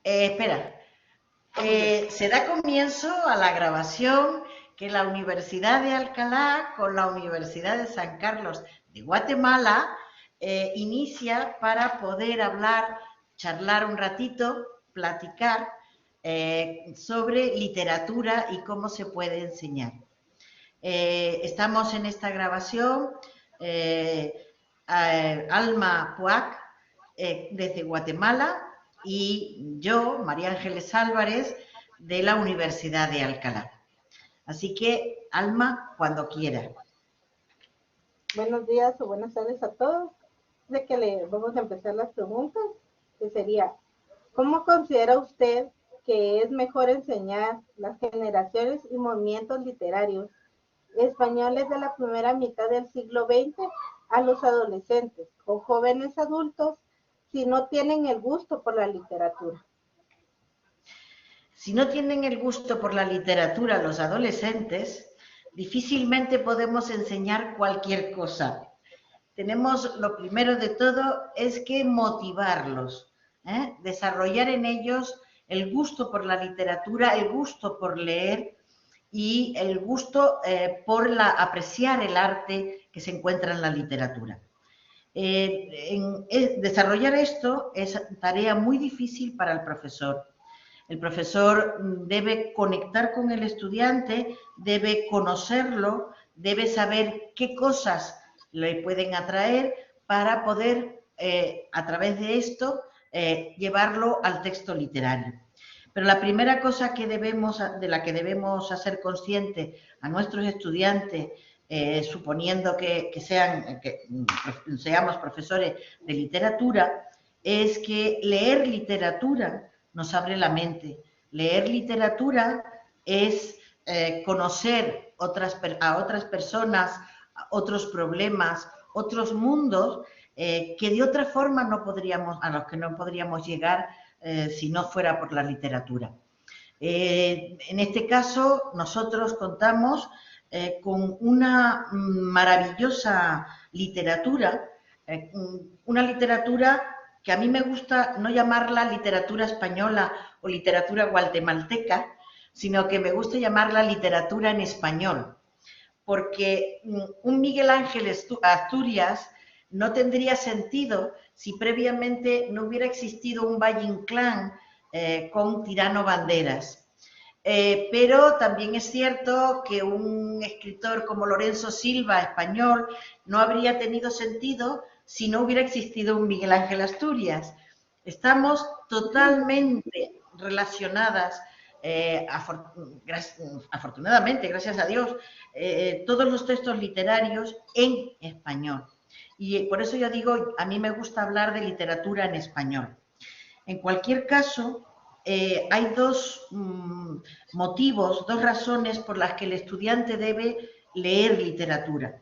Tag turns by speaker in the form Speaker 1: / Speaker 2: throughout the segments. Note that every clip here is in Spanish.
Speaker 1: Espera, se da comienzo a la grabación que la Universidad de Alcalá con la Universidad de San Carlos de Guatemala inicia para poder hablar, charlar un ratito, platicar sobre literatura y cómo se puede enseñar. Estamos en esta grabación, Alma Puac, desde Guatemala, y yo, María Ángeles Álvarez, de la Universidad de Alcalá. Así que, Alma, cuando quiera.
Speaker 2: Buenos días o buenas tardes a todos. De que le vamos a empezar las preguntas, que sería, ¿cómo considera usted que es mejor enseñar las generaciones y movimientos literarios españoles de la primera mitad del siglo XX a los adolescentes o jóvenes adultos si no tienen el gusto por la literatura?
Speaker 1: Si no tienen el gusto por la literatura los adolescentes, difícilmente podemos enseñar cualquier cosa. Tenemos, lo primero de todo, es que motivarlos, desarrollar en ellos el gusto por la literatura, el gusto por leer y el gusto por apreciar el arte que se encuentra en la literatura. Desarrollar esto es tarea muy difícil para el profesor. El profesor debe conectar con el estudiante, debe conocerlo, debe saber qué cosas le pueden atraer para poder, a través de esto, llevarlo al texto literario. Pero la primera cosa de la que debemos hacer consciente a nuestros estudiantes, suponiendo que seamos profesores de literatura, es que leer literatura nos abre la mente. Leer literatura es conocer a otras personas, otros problemas, otros mundos que de otra forma a los que no podríamos llegar si no fuera por la literatura. En este caso, nosotros contamos con una maravillosa literatura, una literatura que a mí me gusta no llamarla literatura española o literatura guatemalteca, sino que me gusta llamarla literatura en español, porque un Miguel Ángel Asturias no tendría sentido si previamente no hubiera existido un Valle Inclán con Tirano Banderas. Pero también es cierto que un escritor como Lorenzo Silva, español, no habría tenido sentido si no hubiera existido un Miguel Ángel Asturias. Estamos totalmente relacionadas, afortunadamente, gracias a Dios, todos los textos literarios en español. Y por eso yo digo, a mí me gusta hablar de literatura en español. En cualquier caso, hay dos motivos, dos razones por las que el estudiante debe leer literatura.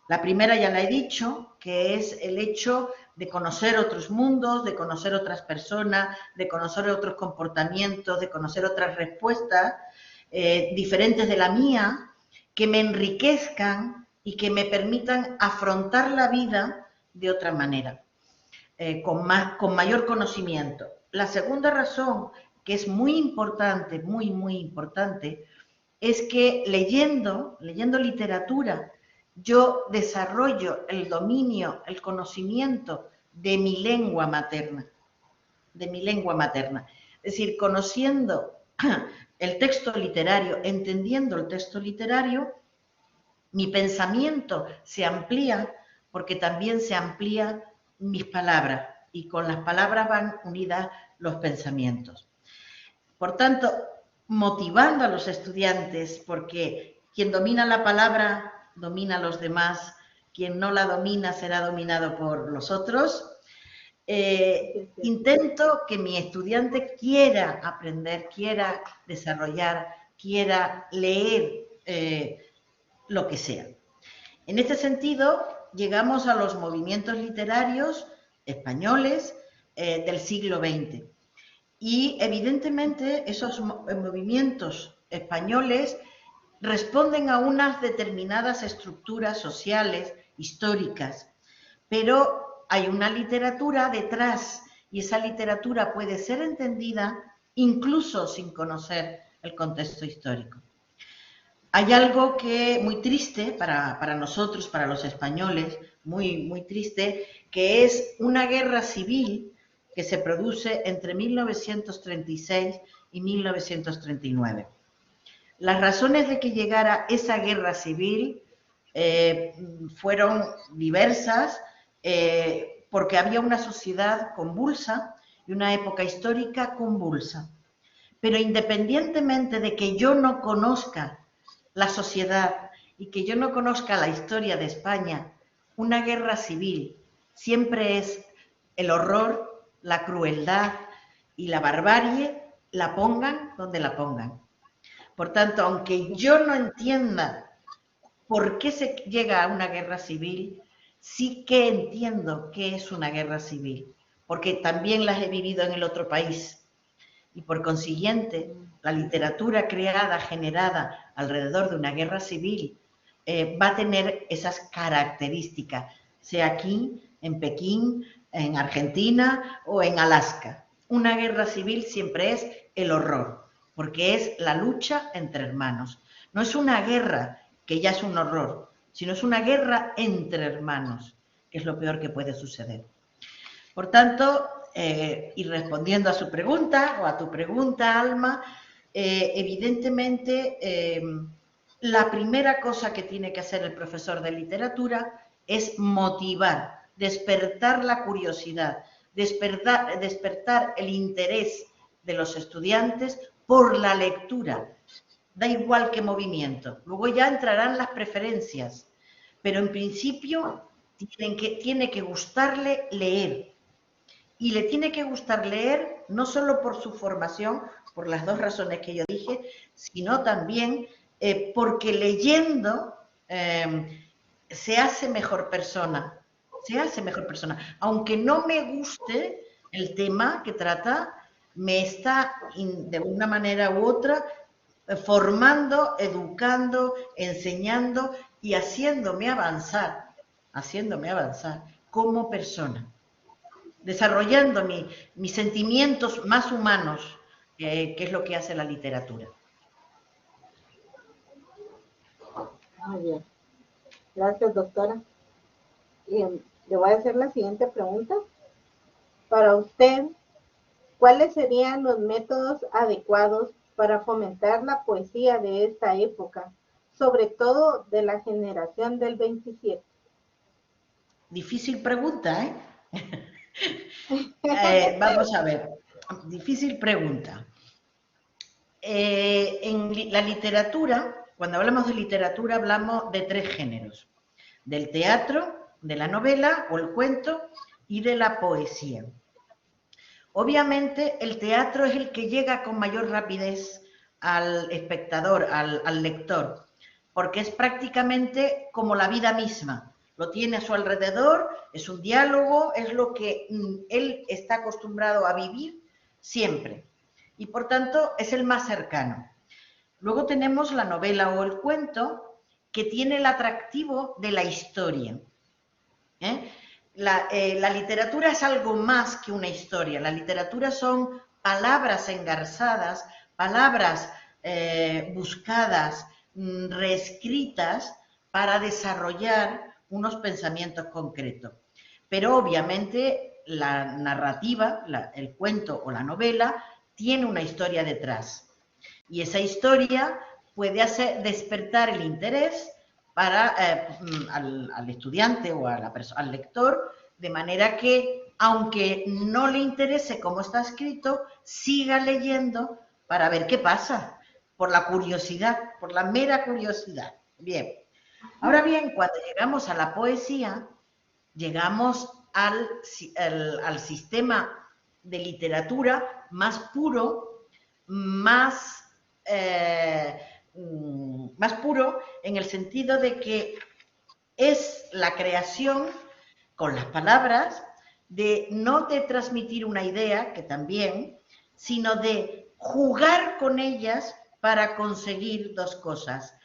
Speaker 1: La primera ya la he dicho, que es el hecho de conocer otros mundos, de conocer otras personas, de conocer otros comportamientos, de conocer otras respuestas diferentes de la mía, que me enriquezcan y que me permitan afrontar la vida de otra manera, con mayor conocimiento. La segunda razón, que es muy importante, muy importante, es que leyendo literatura, yo desarrollo el dominio, el conocimiento de mi lengua materna, Es decir, conociendo el texto literario, entendiendo el texto literario, mi pensamiento se amplía porque también se amplían mis palabras y con las palabras van unidas los pensamientos. Por tanto, motivando a los estudiantes, porque quien domina la palabra domina a los demás, quien no la domina será dominado por los otros. Intento que mi estudiante quiera aprender, quiera desarrollar, quiera leer lo que sea. En este sentido, llegamos a los movimientos literarios españoles del siglo XX. Y evidentemente esos movimientos españoles responden a unas determinadas estructuras sociales, históricas, pero hay una literatura detrás y esa literatura puede ser entendida incluso sin conocer el contexto histórico. Hay algo que muy triste para nosotros, para los españoles, muy triste, que es una guerra civil que se produce entre 1936 y 1939. Las razones de que llegara esa guerra civil fueron diversas, porque había una sociedad convulsa y una época histórica convulsa. Pero independientemente de que yo no conozca la sociedad y que yo no conozca la historia de España, una guerra civil siempre es el horror, la crueldad y la barbarie, la pongan donde la pongan. Por tanto, aunque yo no entienda por qué se llega a una guerra civil, sí que entiendo qué es una guerra civil, porque también las he vivido en el otro país. Y por consiguiente, la literatura creada, generada alrededor de una guerra civil, va a tener esas características, sea aquí, en Pekín, en Argentina o en Alaska. Una guerra civil siempre es el horror, porque es la lucha entre hermanos. No es una guerra, que ya es un horror, sino es una guerra entre hermanos, que es lo peor que puede suceder. Por tanto, y respondiendo a su pregunta, o a tu pregunta, Alma, evidentemente la primera cosa que tiene que hacer el profesor de literatura es motivar, despertar la curiosidad, despertar el interés de los estudiantes por la lectura. Da igual qué movimiento. Luego ya entrarán las preferencias, pero en principio tiene que gustarle leer. Y le tiene que gustar leer no solo por su formación, por las dos razones que yo dije, sino también porque leyendo se hace mejor persona. Se hace mejor persona. Aunque no me guste el tema que trata, me está de una manera u otra formando, educando, enseñando y haciéndome avanzar como persona, desarrollando mis sentimientos más humanos, que es lo que hace la literatura.
Speaker 2: Muy bien. Gracias, doctora. Y le voy a hacer la siguiente pregunta. Para usted, ¿cuáles serían los métodos adecuados para fomentar la poesía de esta época, sobre todo de la generación del 27?
Speaker 1: Difícil pregunta, ¿eh? Vamos a ver, difícil pregunta. En la literatura, cuando hablamos de literatura, hablamos de tres géneros: del teatro, de la novela o el cuento y de la poesía. Obviamente, el teatro es el que llega con mayor rapidez al espectador, al lector, porque es prácticamente como la vida misma. Lo tiene a su alrededor, es un diálogo, es lo que él está acostumbrado a vivir siempre. Y por tanto es el más cercano. Luego tenemos la novela o el cuento, que tiene el atractivo de la historia. La literatura es algo más que una historia. La literatura son palabras engarzadas, palabras buscadas, reescritas para desarrollar unos pensamientos concretos. Pero obviamente la narrativa, el cuento o la novela, tiene una historia detrás. Y esa historia puede hacer despertar el interés para al estudiante o al lector, de manera que, aunque no le interese cómo está escrito, siga leyendo para ver qué pasa, por la curiosidad, por la mera curiosidad. Bien. Ahora bien, cuando llegamos a la poesía, llegamos al sistema de literatura más puro, más puro en el sentido de que es la creación con las palabras, no de transmitir una idea, que también, sino de jugar con ellas para conseguir dos cosas.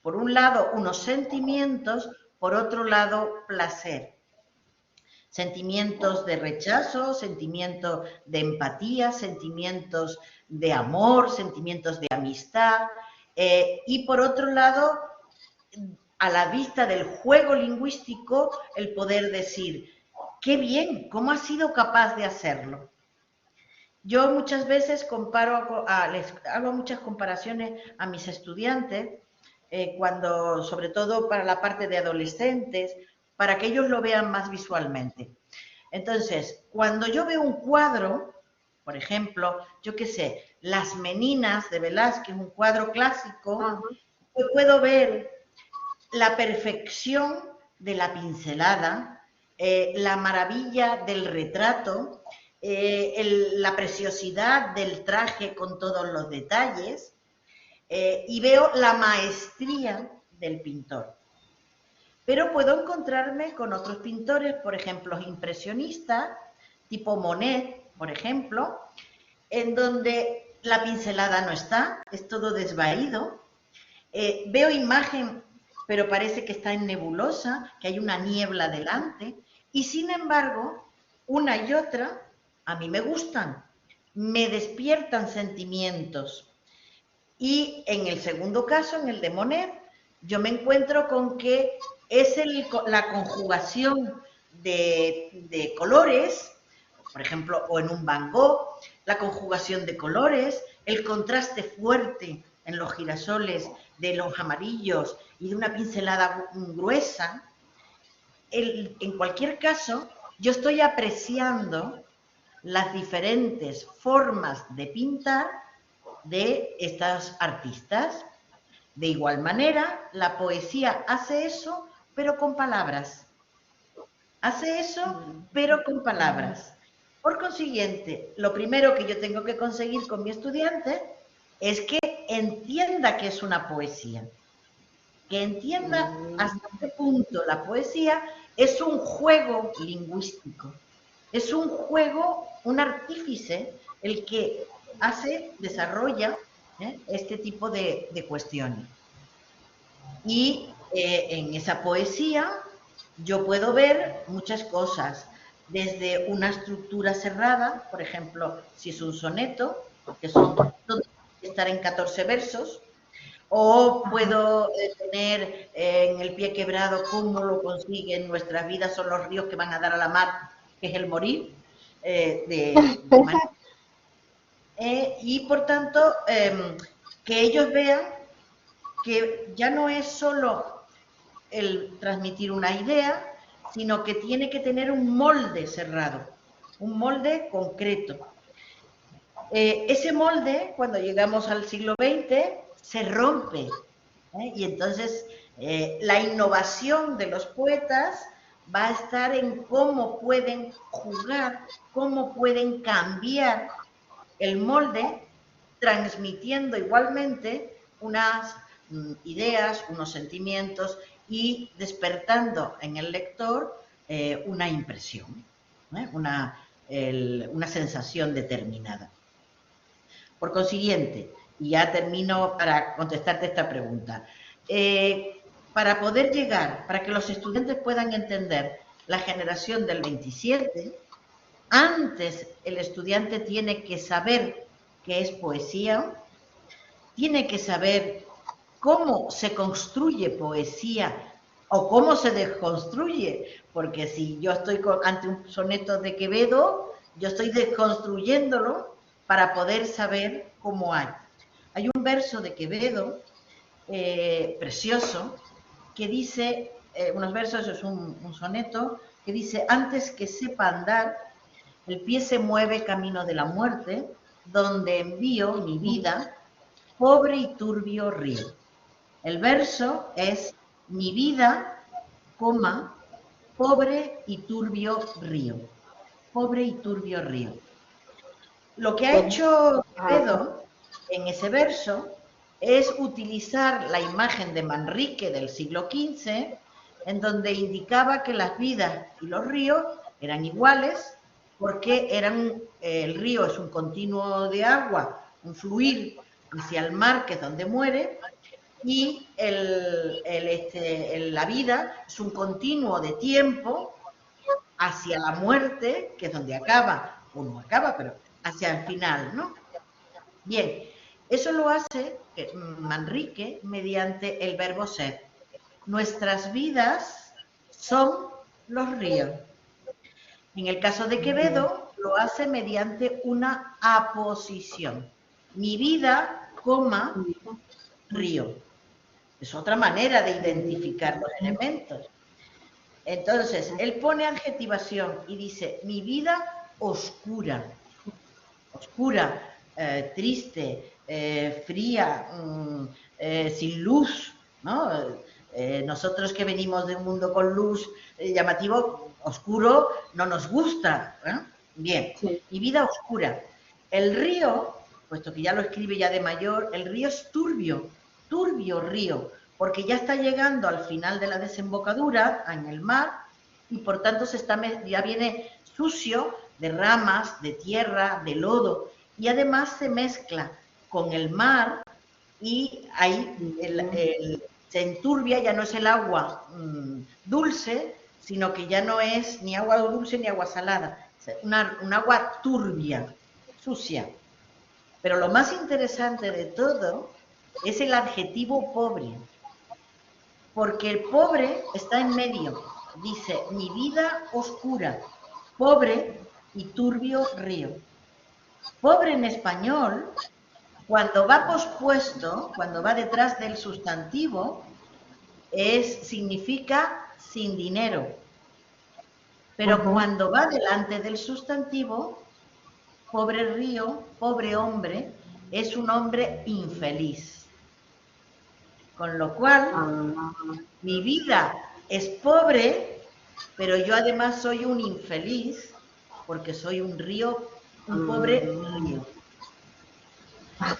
Speaker 1: Por un lado, unos sentimientos, por otro lado, placer. Sentimientos de rechazo, sentimientos de empatía, sentimientos de amor, sentimientos de amistad. Y por otro lado, a la vista del juego lingüístico, el poder decir, qué bien, ¿cómo has sido capaz de hacerlo? Yo muchas veces les hago muchas comparaciones a mis estudiantes, sobre todo para la parte de adolescentes, para que ellos lo vean más visualmente. Entonces, cuando yo veo un cuadro, por ejemplo, yo qué sé, Las Meninas de Velázquez, un cuadro clásico, yo puedo ver la perfección de la pincelada, la maravilla del retrato, la preciosidad del traje con todos los detalles, y veo la maestría del pintor. Pero puedo encontrarme con otros pintores, por ejemplo, impresionistas, tipo Monet, por ejemplo, en donde la pincelada no está, es todo desvaído. Veo imagen, pero parece que está en nebulosa, que hay una niebla delante, y sin embargo, una y otra a mí me gustan, me despiertan sentimientos. Y en el segundo caso, en el de Monet, yo me encuentro con que es la conjugación de colores, por ejemplo, o en un Van Gogh, la conjugación de colores, el contraste fuerte en los girasoles de los amarillos y de una pincelada gruesa. En cualquier caso, yo estoy apreciando las diferentes formas de pintar de estas artistas. De igual manera, la poesía hace eso, pero con palabras. Hace eso, pero con palabras. Por consiguiente, lo primero que yo tengo que conseguir con mi estudiante es que entienda que es una poesía. Que entienda hasta qué punto la poesía es un juego lingüístico. Es un juego, un artífice, el que desarrolla este tipo de cuestiones. Y en esa poesía yo puedo ver muchas cosas, desde una estructura cerrada, por ejemplo, si es un soneto, que estar en 14 versos, o puedo tener en El pie quebrado cómo lo consiguen nuestras vidas son los ríos que van a dar a la mar, que es el morir, y por tanto, que ellos vean que ya no es solo el transmitir una idea, sino que tiene que tener un molde cerrado, un molde concreto. Ese molde, cuando llegamos al siglo XX, se rompe, y entonces la innovación de los poetas va a estar en cómo pueden jugar, cómo pueden cambiar el molde, transmitiendo igualmente unas ideas, unos sentimientos y despertando en el lector una impresión, una sensación determinada. Por consiguiente, y ya termino para contestarte esta pregunta, para poder llegar, para que los estudiantes puedan entender la generación del 27, antes el estudiante tiene que saber qué es poesía, tiene que saber cómo se construye poesía o cómo se desconstruye, porque si yo estoy ante un soneto de Quevedo, yo estoy desconstruyéndolo para poder saber cómo hay. Hay un verso de Quevedo precioso que dice, unos versos, es un soneto, que dice: antes que sepa andar, el pie se mueve camino de la muerte, donde envío mi vida, pobre y turbio río. El verso es: mi vida, coma, pobre y turbio río. Pobre y turbio río. Lo que ha hecho Quevedo en ese verso es utilizar la imagen de Manrique del siglo XV, en donde indicaba que las vidas y los ríos eran iguales, porque el río es un continuo de agua, un fluir hacia el mar, que es donde muere, y la vida es un continuo de tiempo hacia la muerte, que es donde acaba, o no acaba, pero hacia el final, ¿no? Bien, eso lo hace Manrique mediante el verbo ser. Nuestras vidas son los ríos. En el caso de Quevedo, lo hace mediante una aposición. Mi vida, coma, río. Es otra manera de identificar los elementos. Entonces, él pone adjetivación y dice, mi vida oscura. Oscura, triste, fría, sin luz, ¿no? Nosotros que venimos de un mundo con luz llamativo, oscuro, no nos gusta. Bien, mi vida oscura. El río, puesto que ya lo escribe ya de mayor, el río es turbio, turbio río, porque ya está llegando al final de la desembocadura en el mar y por tanto ya viene sucio de ramas, de tierra, de lodo, y además se mezcla con el mar y ahí se enturbia, ya no es el agua dulce, sino que ya no es ni agua dulce ni agua salada, un agua turbia, sucia. Pero lo más interesante de todo es el adjetivo pobre, porque el pobre está en medio. Dice, mi vida oscura, pobre y turbio río. Pobre en español, cuando va pospuesto, cuando va detrás del sustantivo, significa sin dinero. Pero cuando va delante del sustantivo, pobre río, pobre hombre, es un hombre infeliz. Con lo cual, mi vida es pobre, pero yo además soy un infeliz, porque soy un río, un pobre río.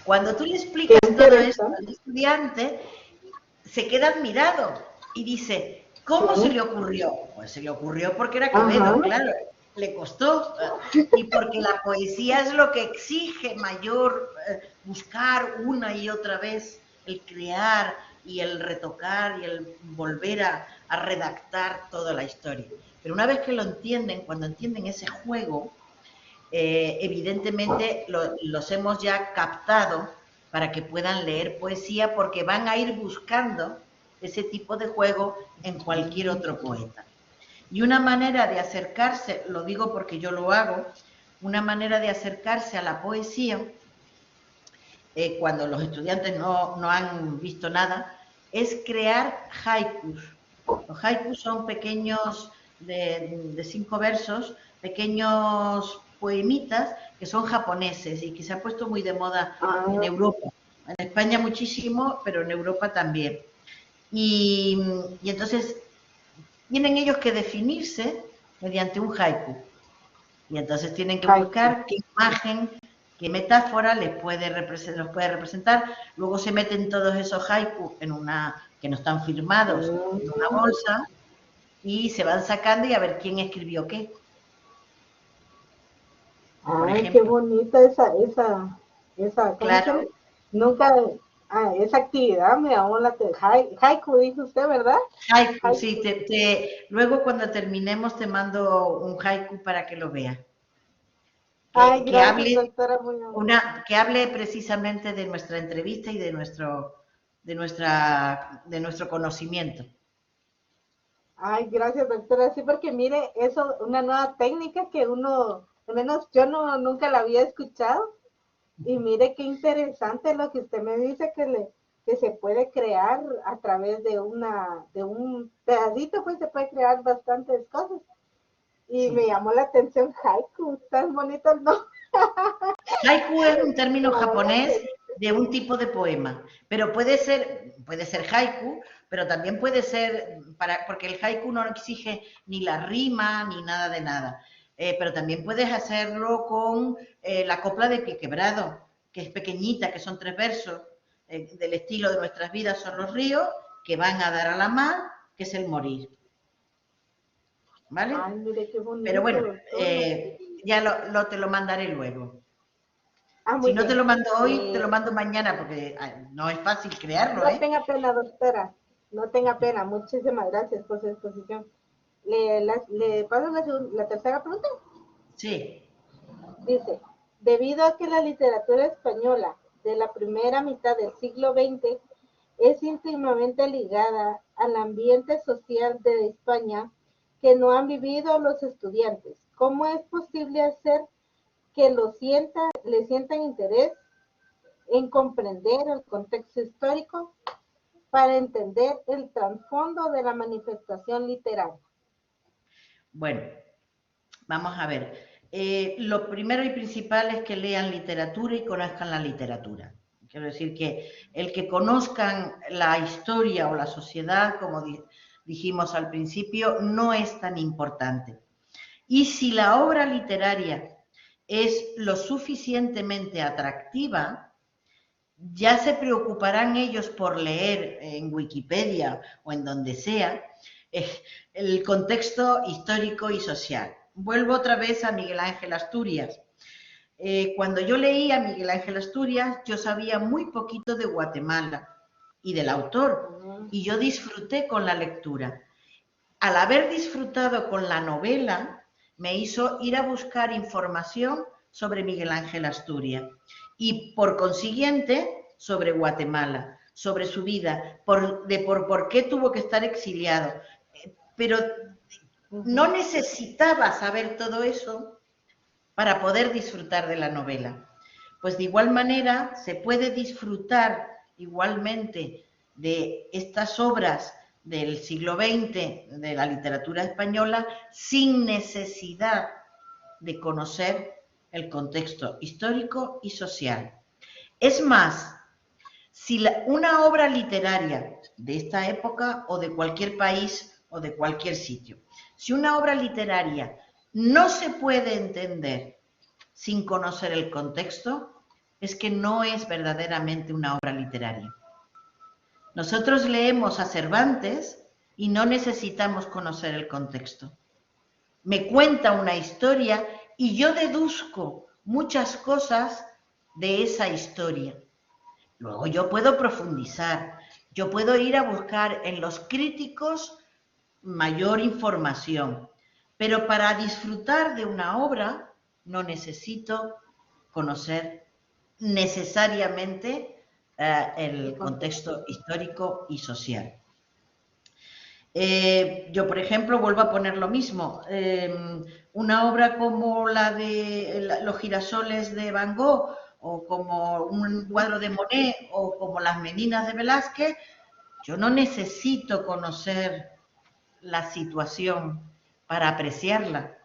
Speaker 1: Cuando tú le explicas todo esto al estudiante, se queda admirado y dice, ¿cómo se le ocurrió? Pues se le ocurrió porque era Quevedo, claro, le costó, y porque la poesía es lo que exige mayor, buscar una y otra vez, el crear y el retocar y el volver a redactar toda la historia. Pero una vez que lo entienden, cuando entienden ese juego, evidentemente los hemos ya captado para que puedan leer poesía, porque van a ir buscando ese tipo de juego en cualquier otro poeta. Y una manera de acercarse, lo digo porque yo lo hago, una manera de acercarse a la poesía, cuando los estudiantes no han visto nada, es crear haikus. Los haikus son pequeños de 5 versos, pequeños poemitas que son japoneses y que se ha puesto muy de moda en Europa. En España muchísimo, pero en Europa también. Y entonces tienen ellos que definirse mediante un haiku. Y entonces tienen que buscar qué imagen, qué metáfora los puede representar. Luego se meten todos esos haikus que no están firmados, en una bolsa, y se van sacando y a ver quién escribió qué.
Speaker 2: Ay, qué bonita esa
Speaker 1: claro.
Speaker 2: Nunca, esa actividad me llamó la atención. Haiku, dice usted, ¿verdad?
Speaker 1: Haiku, sí. Luego cuando terminemos te mando un haiku para que lo veas.
Speaker 2: Ay, gracias, doctora.
Speaker 1: Que hable precisamente de nuestra entrevista y de nuestro conocimiento.
Speaker 2: Ay, gracias, doctora. Sí, porque mire, eso, una nueva técnica que uno, al menos yo nunca la había escuchado. Y mire qué interesante lo que usted me dice, que se puede crear a través de un pedacito, pues se puede crear bastantes cosas. Y sí, me llamó la atención haiku, tan bonito el nombre.
Speaker 1: Haiku es un término japonés de un tipo de poema, pero puede ser haiku, pero también puede ser, porque el haiku no exige ni la rima ni nada de nada, pero también puedes hacerlo con la copla de Pie Quebrado, que es pequeñita, que son 3 versos, del estilo de nuestras vidas son los ríos, que van a dar a la mar, que es el morir. ¿Vale?
Speaker 2: Ay, mire qué bonito.
Speaker 1: Pero bueno, ya te lo mandaré luego. Si no
Speaker 2: bien.
Speaker 1: te lo mando hoy, te lo mando mañana, porque no es fácil crearlo.
Speaker 2: No tenga pena, doctora. No tenga pena. Muchísimas gracias por su exposición. ¿Le paso la tercera pregunta?
Speaker 1: Sí.
Speaker 2: Dice, debido a que la literatura española de la primera mitad del siglo XX es íntimamente ligada al ambiente social de España que no han vivido los estudiantes, ¿cómo es posible hacer que le sientan interés en comprender el contexto histórico para entender el trasfondo de la manifestación literaria?
Speaker 1: Bueno, vamos a ver. Lo primero y principal es que lean literatura y conozcan la literatura. Quiero decir que el que conozcan la historia o la sociedad, como dijimos al principio, no es tan importante. Y si la obra literaria es lo suficientemente atractiva, ya se preocuparán ellos por leer en Wikipedia o en donde sea el contexto histórico y social. Vuelvo otra vez a Miguel Ángel Asturias. Cuando yo leí a Miguel Ángel Asturias, yo sabía muy poquito de Guatemala y del autor, y yo disfruté con la lectura. Al haber disfrutado con la novela, me hizo ir a buscar información sobre Miguel Ángel Asturias y, por consiguiente, sobre Guatemala, sobre su vida, por qué tuvo que estar exiliado. Pero no necesitaba saber todo eso para poder disfrutar de la novela. Pues de igual manera se puede disfrutar igualmente de estas obras del siglo XX de la literatura española sin necesidad de conocer el contexto histórico y social. Es más, si una obra literaria de esta época o de cualquier país o de cualquier sitio, si una obra literaria no se puede entender sin conocer el contexto, es que no es verdaderamente una obra literaria. Nosotros leemos a Cervantes y no necesitamos conocer el contexto. Me cuenta una historia y yo deduzco muchas cosas de esa historia. Luego yo puedo profundizar, yo puedo ir a buscar en los críticos mayor información, pero para disfrutar de una obra no necesito conocer necesariamente el contexto histórico y social. Yo, por ejemplo, vuelvo a poner lo mismo. Una obra como la de Los girasoles de Van Gogh, o como un cuadro de Monet, o como Las meninas de Velázquez, yo no necesito conocer la situación para apreciarla.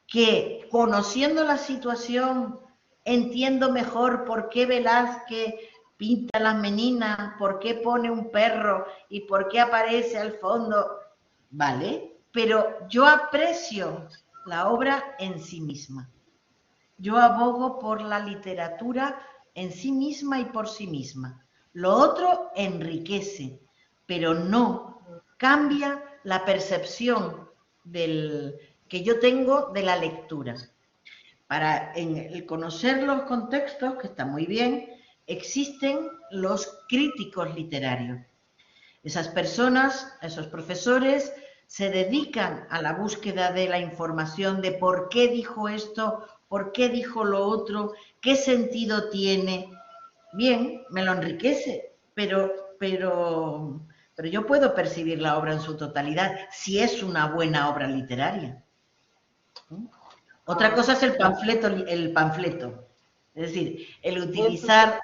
Speaker 1: Que conociendo la situación entiendo mejor por qué Velázquez pinta las meninas, por qué pone un perro y por qué aparece al fondo, ¿vale? Pero yo aprecio la obra en sí misma. Yo abogo por la literatura en sí misma y por sí misma. Lo otro enriquece, pero no cambia la percepción que yo tengo de la lectura. Para el conocer los contextos, que está muy bien, existen los críticos literarios. Esas personas, esos profesores, se dedican a la búsqueda de la información de por qué dijo esto, por qué dijo lo otro, qué sentido tiene. Bien, me lo enriquece, pero yo puedo percibir la obra en su totalidad si es una buena obra literaria. Otra cosa es el panfleto, es decir, el utilizar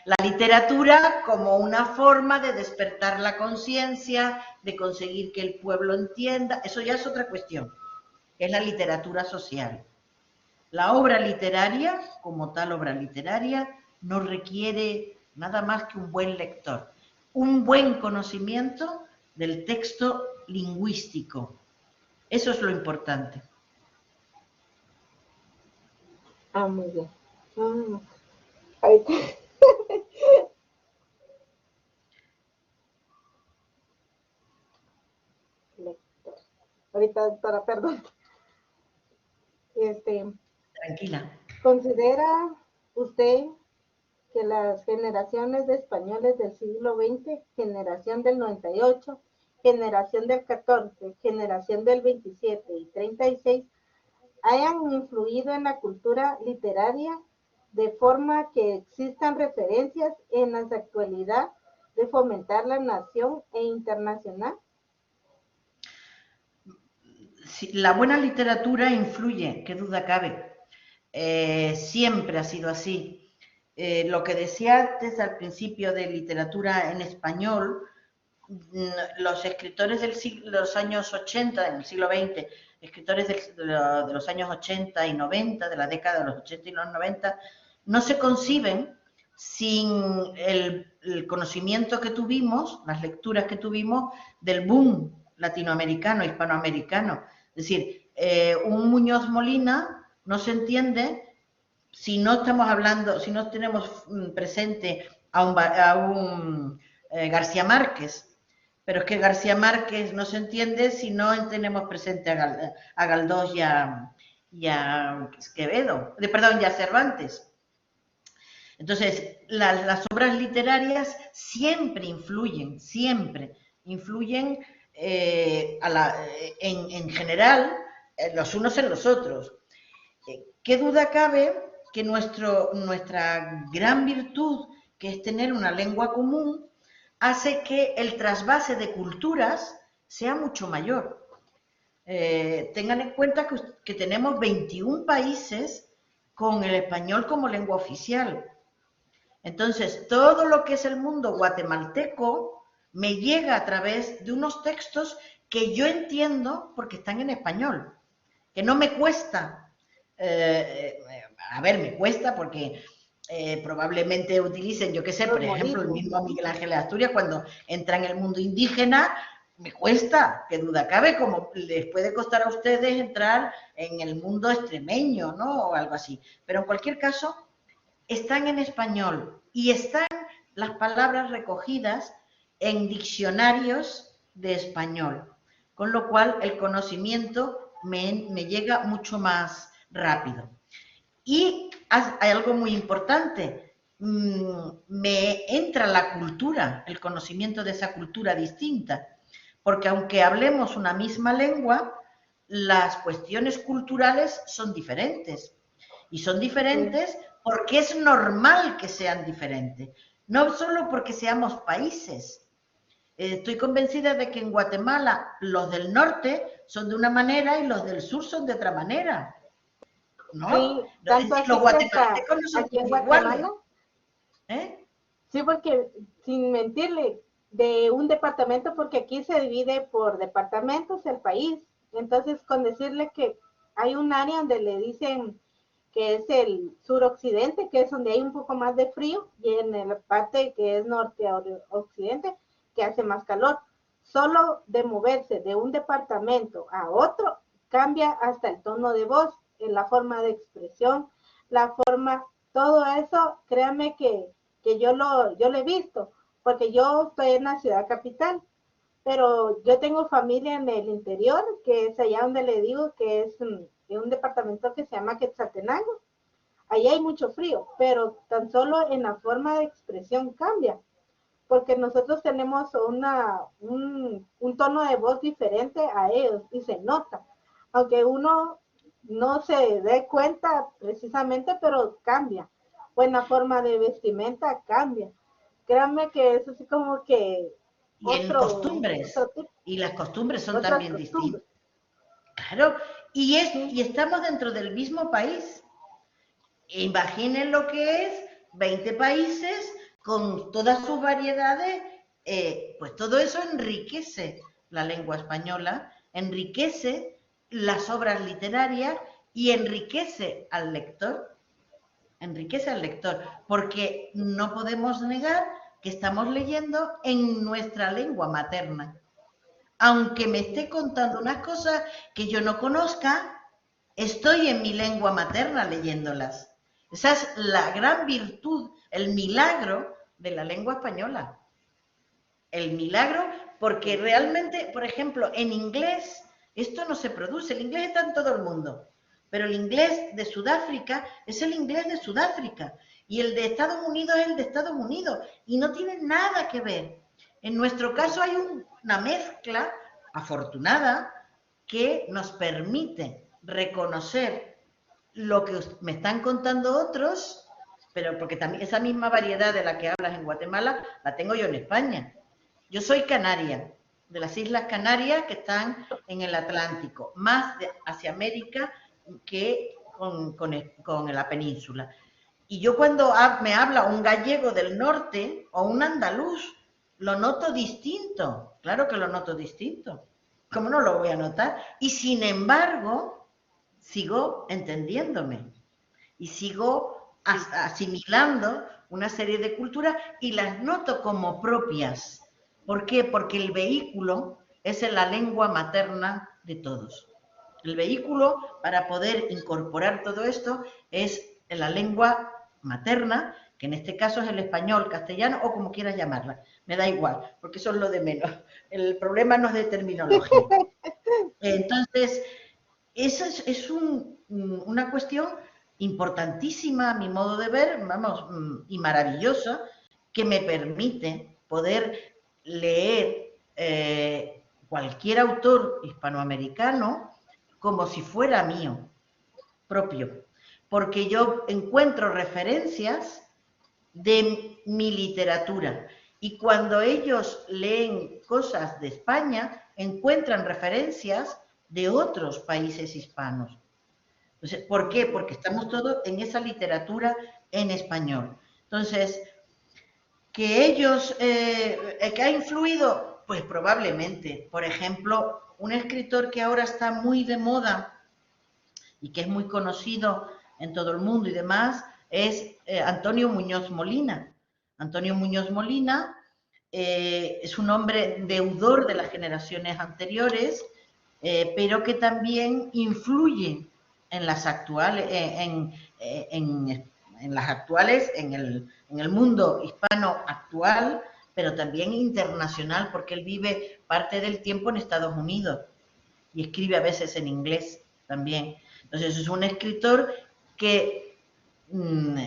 Speaker 1: la literatura como una forma de despertar la conciencia, de conseguir que el pueblo entienda. Eso ya es otra cuestión, es la literatura social. La obra literaria, como tal obra literaria, no requiere nada más que un buen lector, un buen conocimiento del texto lingüístico. Eso es lo importante.
Speaker 2: Ah, muy bien. Ahorita. Ahorita, doctora, perdón.
Speaker 1: Tranquila.
Speaker 2: ¿Considera usted que las generaciones de españoles del siglo XX, generación del 98 generación del 14, generación del 27 y 36 hayan influido en la cultura literaria de forma que existan referencias en la actualidad de fomentar la nación e internacional?
Speaker 1: Sí, la buena literatura influye, qué duda cabe. Siempre ha sido así. Lo que decía antes al principio de literatura en español, los escritores de los años 80, en el siglo XX, escritores de los años 80 y 90, de la década de los 80 y los 90, no se conciben sin el conocimiento que tuvimos, las lecturas que tuvimos del boom latinoamericano, hispanoamericano. Es decir, un Muñoz Molina no se entiende si no estamos hablando, si no tenemos presente a un García Márquez. Pero es que García Márquez no se entiende si no tenemos presente a Galdós y a Quevedo, perdón, y a Cervantes. Entonces, las obras literarias siempre influyen en general los unos en los otros. ¿Qué duda cabe que nuestra gran virtud, que es tener una lengua común, hace que el trasvase de culturas sea mucho mayor? Tengan en cuenta que tenemos 21 países con el español como lengua oficial. Entonces, todo lo que es el mundo guatemalteco me llega a través de unos textos que yo entiendo porque están en español, que no me cuesta. A ver, me cuesta porque probablemente utilicen, yo qué sé, por ejemplo, el mismo Miguel Ángel de Asturias, cuando entra en el mundo indígena, me cuesta, qué duda cabe, como les puede costar a ustedes entrar en el mundo extremeño, ¿no? O algo así. Pero en cualquier caso, están en español y están las palabras recogidas en diccionarios de español, con lo cual el conocimiento me llega mucho más rápido. Y hay algo muy importante, me entra la cultura, el conocimiento de esa cultura distinta, porque aunque hablemos una misma lengua, las cuestiones culturales son diferentes. Y son diferentes porque es normal que sean diferentes, no solo porque seamos países. Estoy convencida de que en Guatemala los del norte son de una manera y los del sur son de otra manera, ¿no?
Speaker 2: Sí, tanto así
Speaker 1: los
Speaker 2: que
Speaker 1: guatemaltecos no son
Speaker 2: aquí en
Speaker 1: iguales.
Speaker 2: Guatemala. Sí, porque sin mentirle, de un departamento, porque aquí se divide por departamentos el país. Entonces, con decirle que hay un área donde le dicen que es el suroccidente, que es donde hay un poco más de frío, y en la parte que es norte-occidente, que hace más calor. Solo de moverse de un departamento a otro, cambia hasta el tono de voz, en la forma de expresión, la forma, todo eso, créanme que yo lo he visto, porque yo estoy en la ciudad capital, pero yo tengo familia en el interior, que es allá donde le digo que es un departamento que se llama Quetzaltenango. Allá hay mucho frío, pero tan solo en la forma de expresión cambia, porque nosotros tenemos un tono de voz diferente a ellos y se nota, aunque uno no se dé cuenta precisamente, pero cambia. O en la forma de vestimenta cambia. Créanme que es así como que
Speaker 1: Y en costumbres, y las costumbres son también distintas. Claro, y estamos dentro del mismo país. Imaginen lo que es 20 países con todas sus variedades, pues todo eso enriquece la lengua española, enriquece las obras literarias y enriquece al lector, porque no podemos negar que estamos leyendo en nuestra lengua materna. Aunque me esté contando unas cosas que yo no conozca, estoy en mi lengua materna leyéndolas. Esa es la gran virtud, el milagro de la lengua española. El milagro, porque realmente, por ejemplo, en inglés, esto no se produce. El inglés está en todo el mundo, pero el inglés de Sudáfrica es el inglés de Sudáfrica y el de Estados Unidos es el de Estados Unidos y no tiene nada que ver. En nuestro caso hay una mezcla afortunada que nos permite reconocer lo que me están contando otros, pero porque también esa misma variedad de la que hablas en Guatemala la tengo yo en España. Yo soy canaria, de las Islas Canarias que están en el Atlántico, más hacia América que con la península. Y yo cuando me habla un gallego del norte o un andaluz, lo noto distinto. Claro que lo noto distinto. ¿Cómo no lo voy a notar? Y sin embargo, sigo entendiéndome y sigo asimilando una serie de culturas y las noto como propias. ¿Por qué? Porque el vehículo es la lengua materna de todos. El vehículo para poder incorporar todo esto es la lengua materna, que en este caso es el español, castellano o como quieras llamarla. Me da igual, porque eso es lo de menos. El problema no es de terminología. Entonces, esa es una cuestión importantísima a mi modo de ver, vamos, y maravillosa, que me permite poder leer cualquier autor hispanoamericano como si fuera mío, propio, porque yo encuentro referencias de mi literatura y cuando ellos leen cosas de España, encuentran referencias de otros países hispanos. Entonces, ¿por qué? Porque estamos todos en esa literatura en español. Entonces, ¿que ellos, que ha influido? Pues probablemente. Por ejemplo, un escritor que ahora está muy de moda y que es muy conocido en todo el mundo y demás, es Antonio Muñoz Molina. Antonio Muñoz Molina es un hombre deudor de las generaciones anteriores, pero que también influye en las actuales, en las actuales, en el mundo hispano actual, pero también internacional, porque él vive parte del tiempo en Estados Unidos y escribe a veces en inglés también. Entonces es un escritor que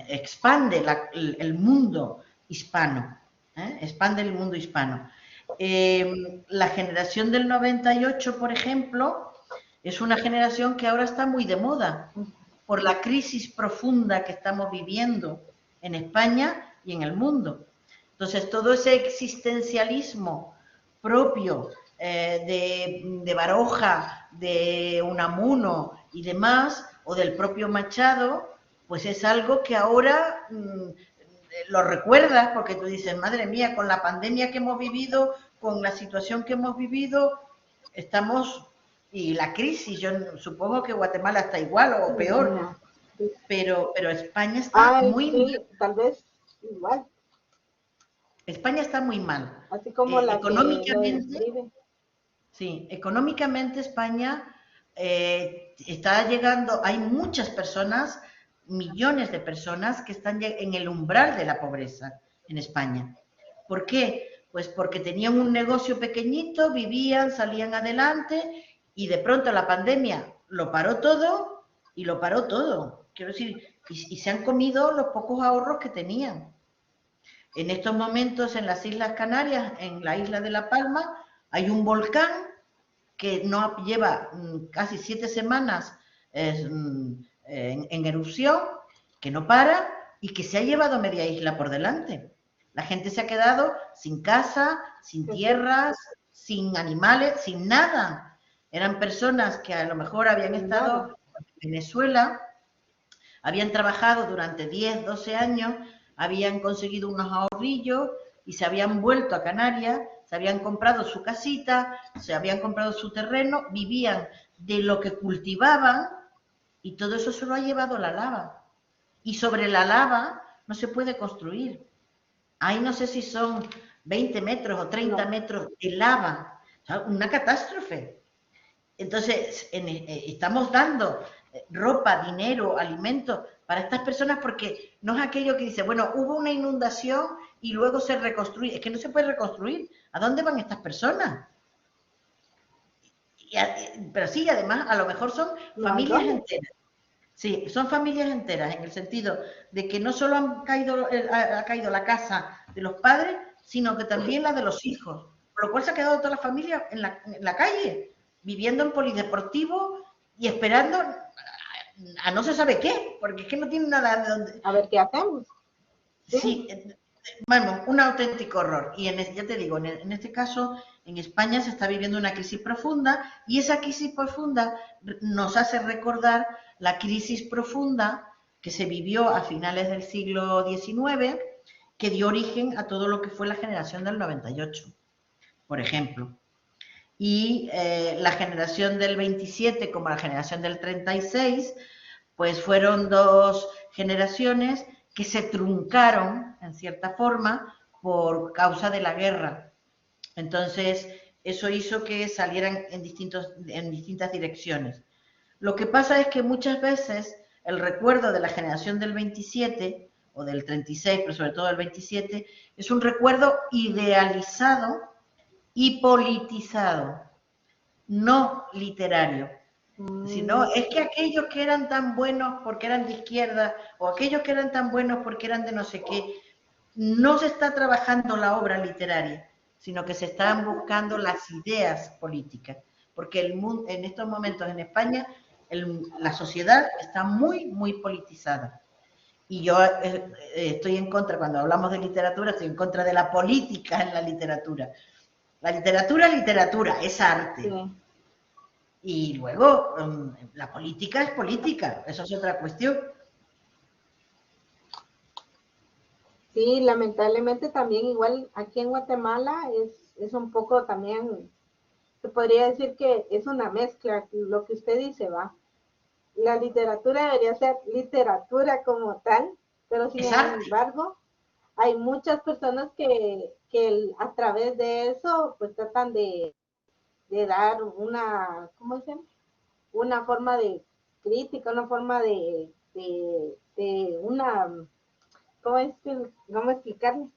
Speaker 1: expande el mundo hispano, expande el mundo hispano. La generación del 98, por ejemplo, es una generación que ahora está muy de moda por la crisis profunda que estamos viviendo en España y en el mundo. Entonces, todo ese existencialismo propio de Baroja, de Unamuno y demás, o del propio Machado, pues es algo que ahora lo recuerdas porque tú dices, madre mía, con la pandemia que hemos vivido, con la situación que hemos vivido, estamos, y la crisis, yo supongo que Guatemala está igual o peor, pero España está muy
Speaker 2: sí, tal vez igual.
Speaker 1: España está muy mal.
Speaker 2: Así como la
Speaker 1: económicamente,
Speaker 2: que lo describe.
Speaker 1: sí, económicamente España está llegando, hay muchas personas, millones de personas que están en el umbral de la pobreza en España. ¿Por qué? Pues porque tenían un negocio pequeñito, vivían, salían adelante y de pronto la pandemia lo paró todo y lo paró todo. Quiero decir, y se han comido los pocos ahorros que tenían. En estos momentos en las Islas Canarias, en la isla de La Palma, hay un volcán que no lleva casi 7 semanas en erupción, que no para y que se ha llevado media isla por delante. La gente se ha quedado sin casa, sin tierras, sin animales, sin nada. Eran personas que a lo mejor habían estado en Venezuela, habían trabajado durante 10, 12 años, habían conseguido unos ahorrillos y se habían vuelto a Canarias, se habían comprado su casita, se habían comprado su terreno, vivían de lo que cultivaban y todo eso se lo ha llevado la lava. Y sobre la lava no se puede construir. Ahí no sé si son 20 metros o 30 metros de lava. O sea, una catástrofe. Entonces, estamos dando ropa, dinero, alimentos para estas personas porque no es aquello que dice, bueno, hubo una inundación y luego se reconstruye. Es que no se puede reconstruir. ¿A dónde van estas personas? Pero sí, además, a lo mejor son familias enteras. Sí, son familias enteras en el sentido de que no solo ha caído la casa de los padres, sino que también la de los hijos. Por lo cual se ha quedado toda la familia en la calle, viviendo en polideportivo y esperando a no se sabe qué, porque es que no tiene nada de donde...
Speaker 2: A ver qué hacemos.
Speaker 1: Sí, bueno, un auténtico horror. Y ya te digo, en este caso, en España se está viviendo una crisis profunda y esa crisis profunda nos hace recordar la crisis profunda que se vivió a finales del siglo XIX, que dio origen a todo lo que fue la generación del 98, por ejemplo. Y la generación del 27 como la generación del 36, pues fueron dos generaciones que se truncaron, en cierta forma, por causa de la guerra. Entonces, eso hizo que salieran en distintas direcciones. Lo que pasa es que muchas veces el recuerdo de la generación del 27 o del 36, pero sobre todo del 27, es un recuerdo idealizado y politizado, no literario. Sino es que aquellos que eran tan buenos porque eran de izquierda o aquellos que eran tan buenos porque eran de no sé qué, no se está trabajando la obra literaria, sino que se están buscando las ideas políticas, porque el mundo, en estos momentos en España la sociedad está muy, muy politizada. Y yo estoy en contra, cuando hablamos de literatura, estoy en contra de la política en la literatura. La literatura es literatura, es arte.
Speaker 2: Sí.
Speaker 1: Y luego, la política es política, eso es otra cuestión.
Speaker 2: Sí, lamentablemente también igual aquí en Guatemala es un poco también, se podría decir que es una mezcla, lo que usted dice, va. La literatura debería ser literatura como tal, pero sin
Speaker 1: Es arte.
Speaker 2: embargo, hay muchas personas que a través de eso pues tratan de dar una, ¿cómo se llama? Una forma de crítica, una forma de una, ¿cómo explicarlo?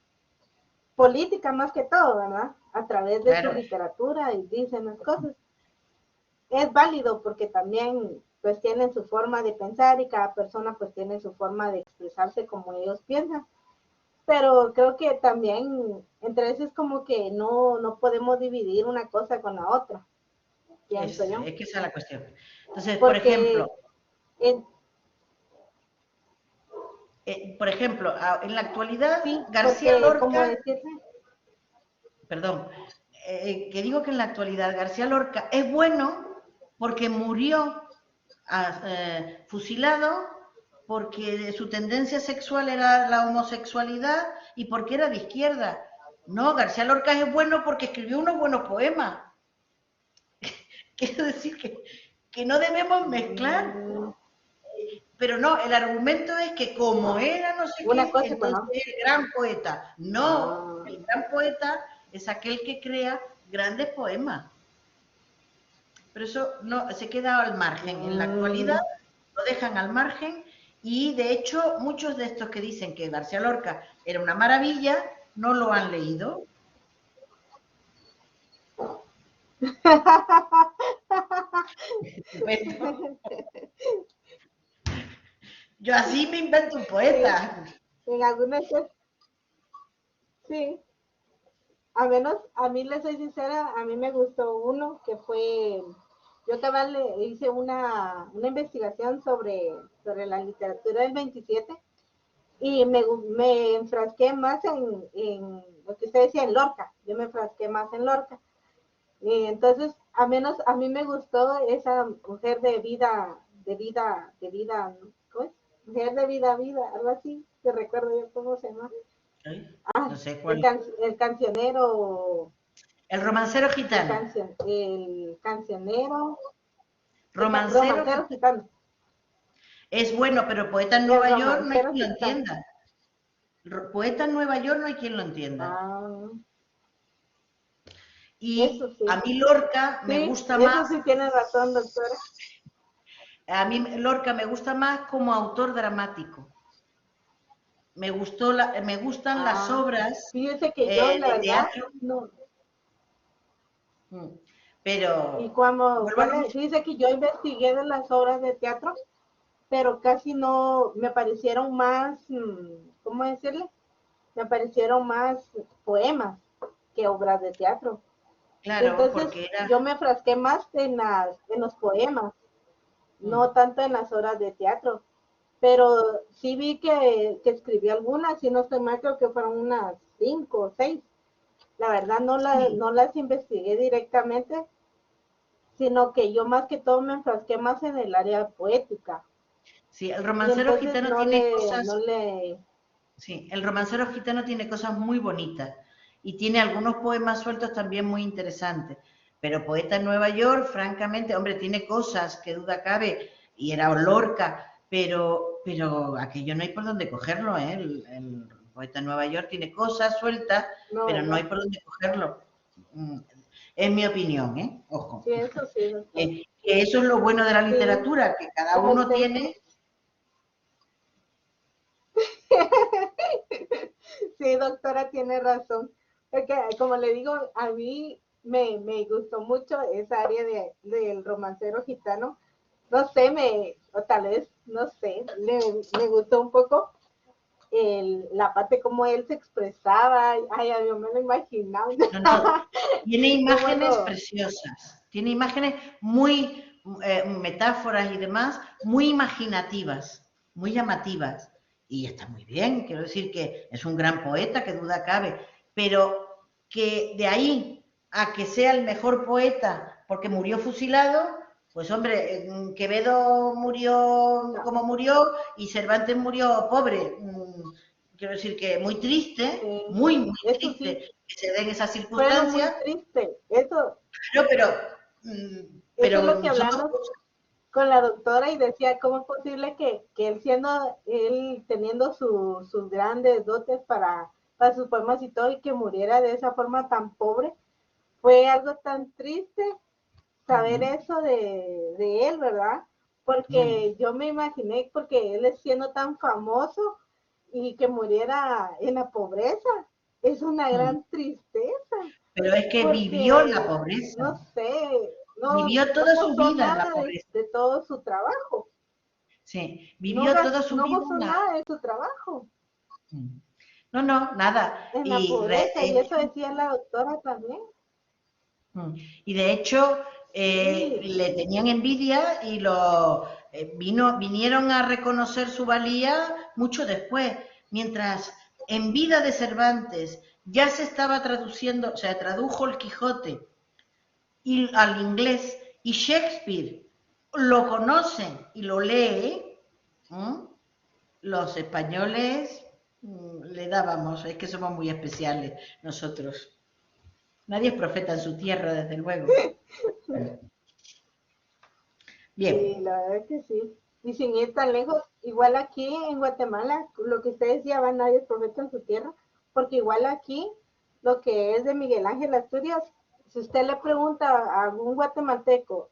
Speaker 2: Política más que todo, ¿verdad? A través de su
Speaker 1: Claro.
Speaker 2: literatura y dicen las cosas. Es válido porque también pues tienen su forma de pensar y cada persona pues tiene su forma de expresarse como ellos piensan. Pero creo que también entre eso es como que no podemos dividir una cosa con la otra, pienso yo.
Speaker 1: Es que esa es la cuestión. Entonces,
Speaker 2: Porque en,
Speaker 1: por ejemplo, en la actualidad,
Speaker 2: sí,
Speaker 1: García
Speaker 2: porque como
Speaker 1: Lorca,
Speaker 2: decirte,
Speaker 1: perdón, que digo que en la actualidad García Lorca es bueno porque murió fusilado porque su tendencia sexual era la homosexualidad y porque era de izquierda. No, García Lorca es bueno porque escribió unos buenos poemas. Quiero decir que no debemos mezclar. Pero no, el argumento es que como era no sé
Speaker 2: una
Speaker 1: qué,
Speaker 2: cosa con
Speaker 1: entonces
Speaker 2: otra.
Speaker 1: es el gran poeta. No,
Speaker 2: Ah,
Speaker 1: el gran poeta es aquel que crea grandes poemas. Pero eso no se queda al margen. En la actualidad lo dejan al margen y de hecho muchos de estos que dicen que García Lorca era una maravilla no lo han leído. Bueno, yo así me invento un
Speaker 2: sí,
Speaker 1: poeta.
Speaker 2: en algunas cosas, sí. A menos, a mí les soy sincera, a mí me gustó uno que fue, yo cabal hice una investigación sobre la literatura del 27 y me enfrasqué más en lo que usted decía, en Lorca. Yo me enfrasqué más en Lorca. Y entonces, a menos a mí me gustó esa mujer ¿cómo es? Mujer de vida, algo así, que recuerdo yo cómo se llama.
Speaker 1: ¿Eh?
Speaker 2: Ah,
Speaker 1: No sé cuál.
Speaker 2: el cancionero,
Speaker 1: El romancero gitano.
Speaker 2: el cancionero,
Speaker 1: Romancero
Speaker 2: romancero
Speaker 1: gitano.
Speaker 2: gitano.
Speaker 1: Es bueno, pero poeta en
Speaker 2: El
Speaker 1: Nueva York no hay
Speaker 2: romancero
Speaker 1: quien lo
Speaker 2: gitano.
Speaker 1: entienda. Poeta en Nueva York no hay quien lo entienda.
Speaker 2: Ah, eso
Speaker 1: Y a
Speaker 2: sí.
Speaker 1: mí Lorca me
Speaker 2: Sí,
Speaker 1: gusta
Speaker 2: eso
Speaker 1: más,
Speaker 2: sí tiene razón, doctora.
Speaker 1: a mí Lorca me gusta más como autor dramático. Me gustan las
Speaker 2: Ah,
Speaker 1: obras
Speaker 2: fíjese que yo, la
Speaker 1: de
Speaker 2: verdad,
Speaker 1: teatro,
Speaker 2: no. Y
Speaker 1: pero
Speaker 2: como,
Speaker 1: vuelvo a lo mismo.
Speaker 2: fíjese que yo investigué de las obras de teatro, pero casi no me parecieron más, ¿cómo decirle? me parecieron más poemas que obras de teatro.
Speaker 1: Claro,
Speaker 2: Entonces
Speaker 1: porque era...
Speaker 2: yo me frasqué más en los poemas,
Speaker 1: Mm,
Speaker 2: no tanto en las obras de teatro. Pero sí vi que escribí algunas, y no estoy mal, creo que fueron unas 5 o 6. La verdad
Speaker 1: sí,
Speaker 2: no las investigué directamente, sino que yo más que todo me enfrasqué más en el área poética.
Speaker 1: sí, el
Speaker 2: Y
Speaker 1: romancero
Speaker 2: entonces
Speaker 1: gitano tiene
Speaker 2: no
Speaker 1: cosas...
Speaker 2: le,
Speaker 1: Sí, el romancero gitano tiene cosas muy bonitas y tiene algunos poemas sueltos también muy interesantes. Pero Poeta en Nueva York, francamente, hombre, tiene cosas que duda cabe, y era Lorca, pero aquello no hay por dónde cogerlo, ¿eh? El Poeta en Nueva York tiene cosas sueltas,
Speaker 2: no,
Speaker 1: pero no hay
Speaker 2: ¿verdad?
Speaker 1: por dónde cogerlo. Mm, Es mi opinión, ¿eh? Ojo.
Speaker 2: Sí, eso sí, doctor.
Speaker 1: Que eso es lo bueno de la
Speaker 2: Sí,
Speaker 1: literatura, que cada
Speaker 2: como
Speaker 1: uno
Speaker 2: usted,
Speaker 1: tiene...
Speaker 2: sí, doctora, tiene razón. Porque, como le digo, a mí me gustó mucho esa área del romancero gitano. No sé, o tal vez, no sé, me gustó un poco la parte como él se expresaba. Ay, yo me lo imaginaba.
Speaker 1: No, no, tiene
Speaker 2: Cómo
Speaker 1: imágenes
Speaker 2: lo,
Speaker 1: preciosas, tiene imágenes muy, metáforas y demás, muy imaginativas, muy llamativas. Y está muy bien, quiero decir que es un gran poeta, que duda cabe, pero que de ahí a que sea el mejor poeta porque murió fusilado, pues hombre, Quevedo murió
Speaker 2: no,
Speaker 1: como murió y Cervantes murió pobre. Quiero decir que
Speaker 2: sí,
Speaker 1: muy
Speaker 2: eso sí,
Speaker 1: triste que se den esas
Speaker 2: fue algo muy
Speaker 1: circunstancias,
Speaker 2: triste.
Speaker 1: claro,
Speaker 2: Eso es lo que
Speaker 1: son dos
Speaker 2: hablamos
Speaker 1: cosas.
Speaker 2: con la doctora, y decía, ¿cómo es posible que él teniendo sus grandes dotes para sus poemas y todo, y que muriera de esa forma tan pobre? Fue algo tan triste saber eso de él, ¿verdad? Porque yo me imaginé, porque él es siendo tan famoso y que muriera en la pobreza, es una gran tristeza,
Speaker 1: Pero es que vivió la
Speaker 2: porque,
Speaker 1: pobreza,
Speaker 2: no sé,
Speaker 1: vivió
Speaker 2: no
Speaker 1: toda su
Speaker 2: gozó
Speaker 1: vida en la
Speaker 2: nada
Speaker 1: pobreza.
Speaker 2: de todo su trabajo,
Speaker 1: Sí, vivió toda su
Speaker 2: no
Speaker 1: vida
Speaker 2: gozó nada de su trabajo
Speaker 1: no, no, nada.
Speaker 2: en la pobreza, y eso decía la doctora también.
Speaker 1: Y de hecho,
Speaker 2: Sí,
Speaker 1: le tenían envidia y vinieron a reconocer su valía mucho después, mientras en vida de Cervantes ya se estaba traduciendo, o sea, tradujo el Quijote al inglés, y Shakespeare lo conoce y lo lee. ¿Mm? Los españoles le dábamos, es que somos muy especiales nosotros. Nadie es profeta en su tierra, desde luego.
Speaker 2: sí,
Speaker 1: Bien.
Speaker 2: la verdad que sí. Y sin ir tan lejos, igual aquí en Guatemala, lo que usted decía, va nadie es profeta en su tierra, porque igual aquí, lo que es de Miguel Ángel Asturias, si usted le pregunta a algún guatemalteco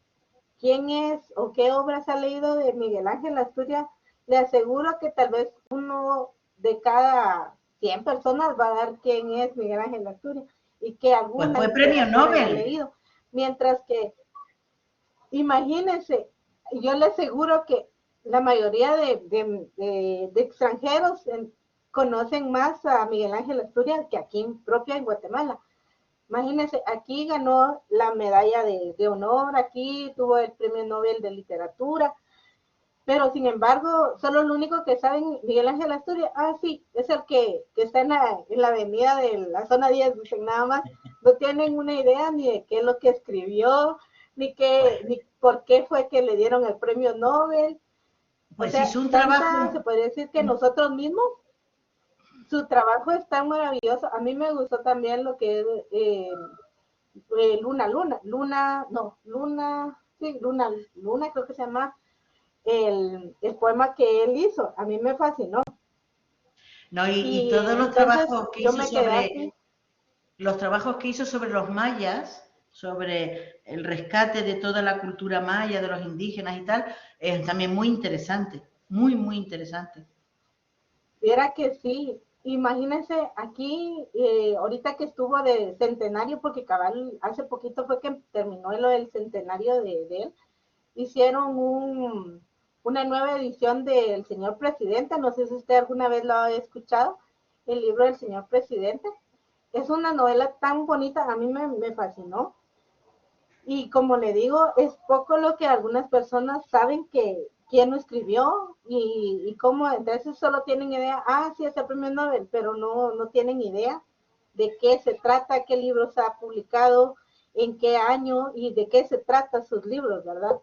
Speaker 2: quién es o qué obras ha leído de Miguel Ángel Asturias, le aseguro que tal vez uno de cada 100 personas va a dar quién es Miguel Ángel Asturias, y que
Speaker 1: Pues
Speaker 2: alguna
Speaker 1: fue premio
Speaker 2: literatura haya
Speaker 1: Nobel.
Speaker 2: leído. Mientras que, imagínense, yo le aseguro que la mayoría de extranjeros conocen más a Miguel Ángel Asturias que aquí propia en Guatemala. Imagínense, aquí ganó la medalla de honor, aquí tuvo el premio Nobel de literatura, pero sin embargo, solo lo único que saben Miguel Ángel Asturias, sí, es el que está en la avenida de la zona 10, dicen nada más, no tienen una idea ni de qué es lo que escribió, ni por qué fue que le dieron el premio Nobel. O
Speaker 1: Pues
Speaker 2: sea,
Speaker 1: hizo un
Speaker 2: se
Speaker 1: trabajo.
Speaker 2: podría decir que nosotros mismos, su trabajo es tan maravilloso. A mí me gustó también lo que es Luna, creo que se llama el poema que él hizo. A mí me fascinó.
Speaker 1: No, y
Speaker 2: Y
Speaker 1: todos
Speaker 2: entonces yo me quedé así.
Speaker 1: los trabajos que hizo sobre los mayas, sobre el rescate de toda la cultura maya, de los indígenas y tal, es también muy interesante. Muy interesante.
Speaker 2: Era que sí, imagínense aquí, ahorita que estuvo de centenario, porque cabal hace poquito fue que terminó lo del centenario de él, hicieron una nueva edición del Señor Presidente, no sé si usted alguna vez lo ha escuchado, el libro del señor presidente. Es una novela tan bonita, a mí me fascinó. Y como le digo, es poco lo que algunas personas saben que quién lo escribió y cómo, entonces solo tienen idea, sí, es el premio Nobel, pero no tienen idea de qué se trata, qué libros ha publicado, en qué año y de qué se trata sus libros, ¿verdad?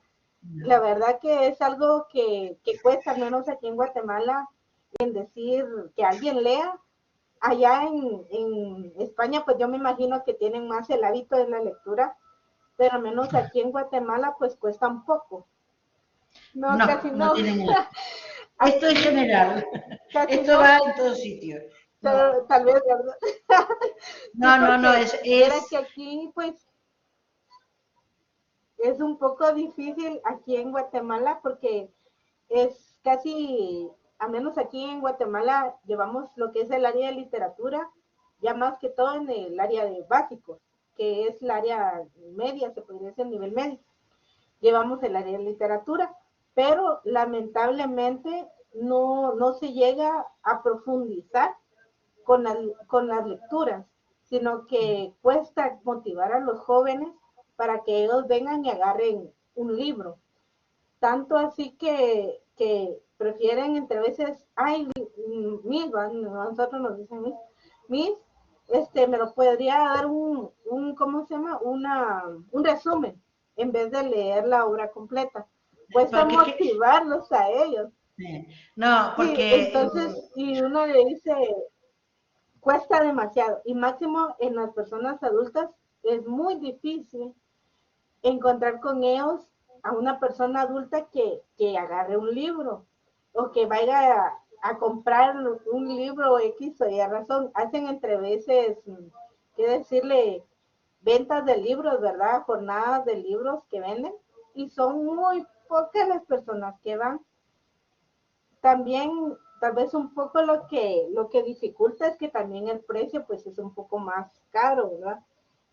Speaker 2: La verdad que es algo que cuesta, al menos aquí en Guatemala, en decir que alguien lea. Allá en España, pues yo me imagino que tienen más el hábito de la lectura, pero al menos aquí en Guatemala pues cuesta un poco. No,
Speaker 1: No,
Speaker 2: casi
Speaker 1: no
Speaker 2: no.
Speaker 1: tienen el... Esto es
Speaker 2: Aquí
Speaker 1: general.
Speaker 2: casi
Speaker 1: Esto
Speaker 2: no,
Speaker 1: va en todos sitios. No,
Speaker 2: pero tal vez, ¿verdad? Sí,
Speaker 1: no,
Speaker 2: porque viera
Speaker 1: es...
Speaker 2: que aquí pues es un poco difícil aquí en Guatemala porque es casi, a menos aquí en Guatemala llevamos lo que es el área de literatura, ya más que todo en el área de básico, que es el área media, se podría decir nivel medio. Llevamos el área de literatura, pero lamentablemente no se llega a profundizar con las lecturas, sino que cuesta motivar a los jóvenes para que ellos vengan y agarren un libro. Tanto así que prefieren entre veces, mis, nosotros nos dicen mis, me lo podría dar ¿cómo se llama? Un resumen, en vez de leer la obra completa. Cuesta
Speaker 1: Porque es que...
Speaker 2: motivarlos a ellos.
Speaker 1: No,
Speaker 2: Sí,
Speaker 1: porque...
Speaker 2: entonces, y uno le dice, cuesta demasiado, y máximo en las personas adultas es muy difícil encontrar con ellos a una persona adulta que agarre un libro o que vaya comprar un libro X o Y razón. Hacen entre veces, qué decirle, ventas de libros, ¿verdad? Jornadas de libros que venden y son muy pocas las personas que van. También tal vez un poco lo que dificulta es que también el precio pues es un poco más caro, ¿verdad?